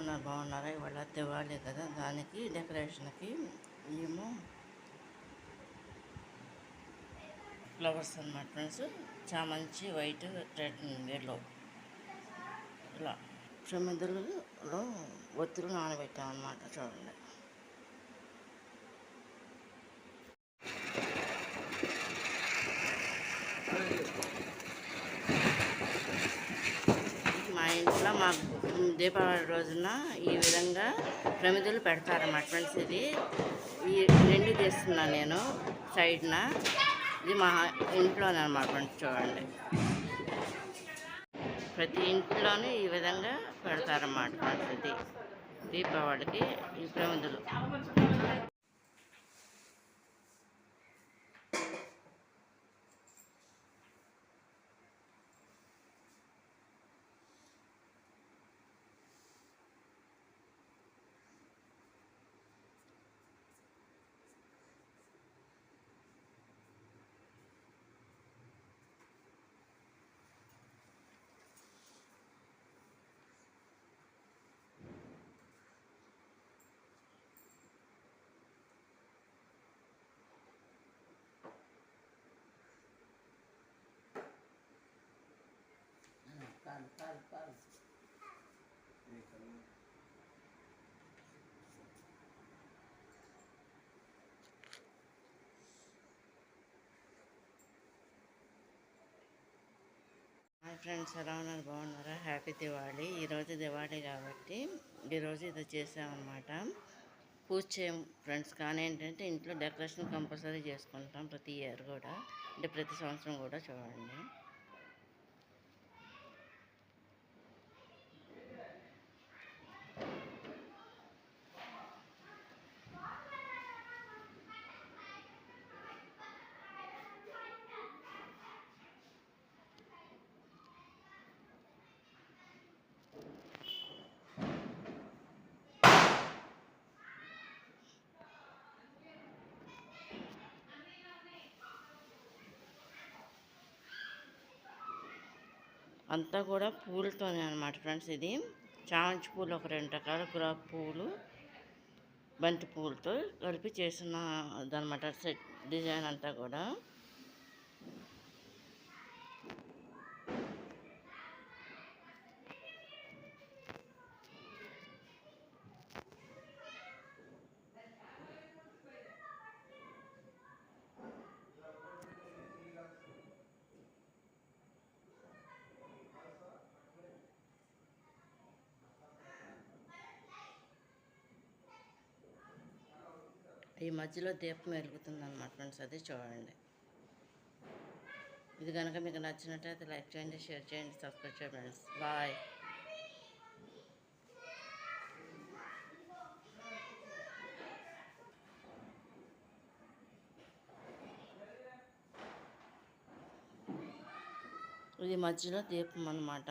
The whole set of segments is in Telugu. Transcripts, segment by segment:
ఉన్నారు? బాగున్నారా? ఇవాళ దివాళీ కదా, దానికి డెకరేషన్కి ఏమో ఫ్లవర్స్ అన్నమాట ఫ్రెండ్స్. చామంచి వైట్, రెడ్, ఎల్లో ఇలా ప్రమిదలలో ఒత్తులు నానబెట్టామన్నమాట. చూడండి, మా ఇంట్లో మా దీపావళి రోజున ఈ విధంగా ప్రమిదలు పెడతారన్నమాట ఫ్రెండ్స్. ఇది ఈ రెండు తీస్తున్నాను నేను సైడ్న. ఇది మా ఇంట్లోనే అన్నమాట ఫ్రెండ్స్. చూడండి, ప్రతి ఇంట్లోనే ఈ విధంగా పెడతారన్నమాట ఫ్రెండ్స్. ఇది దీపావళికి ఈ ప్రమిదలు. హాయ్ ఫ్రెండ్స్, ఎలా ఉన్నారు? బాగున్నారా? హ్యాపీ దివాళీ. ఈరోజు దివాళీ కాబట్టి ఈరోజు ఇది చేసామన్నమాట. పూజ చేయం ఫ్రెండ్స్, కానీ ఏంటంటే ఇంట్లో డెకరేషన్ కంపల్సరీ చేసుకుంటాం ప్రతి ఇయర్ కూడా, అంటే ప్రతి సంవత్సరం కూడా. చూడండి, అంతా కూడా పూలతోనే అన్నమాట ఫ్రెండ్స్. ఇది చామంతి పూలు ఒక 2 రకాల, గులాబీ పువ్వులు, బంతి పువ్వులతో కలిపి చేసిన అదనమాట సెట్ డిజైన్ అంతా కూడా. ఈ మధ్యలో దీపం వెలుగుతుంది అన్నమాట ఫ్రెండ్స్. అది చూడండి. ఇది కనుక మీకు నచ్చినట్లయితే లైక్ చేయండి, షేర్ చేయండి, సబ్స్క్రైబ్ చేయండి ఫ్రెండ్స్. బాయ్. ఇది మధ్యలో దీపం అన్నమాట.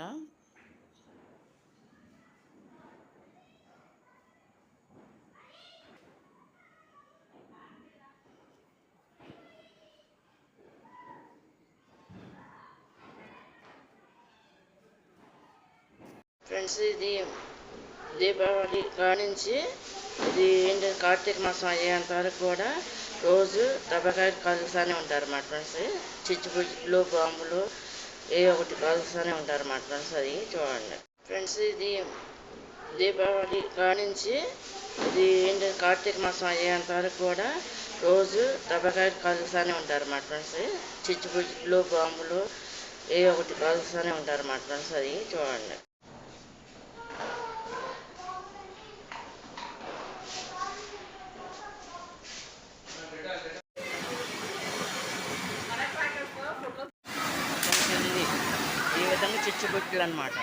ఫ్రెండ్స్, ఇది దీపావళి కానించి ఇది ఏంటంటే కార్తీక మాసం అయ్యేంత వరకు కూడా రోజు టపాకాయలు కాలుస్తూనే ఉంటారు అన్నమాట ఫ్రెండ్స్. చిచ్చుబుడ్లు, బాంబులు ఏ ఒకటి కాలుస్తూనే ఉంటారు అన్నమాట ఫ్రెండ్స్. అది చూడండి ఫ్రెండ్స్, ఇది దీపావళి కానించి ఇది ఏంటంటే కార్తీక మాసం అయ్యేంత వరకు కూడా రోజు టపాకాయలు కాలుస్తూనే ఉంటారు అన్నమాట ఫ్రెండ్స్. చిచ్చుబుడ్లు, బాంబులు ఏ ఒకటి కాలుస్తూనే ఉంటారు అన్నమాట ఫ్రెండ్స్. అది చూడండి. ఈ విధంగా చిచ్చుబుట్లు అన్నమాట.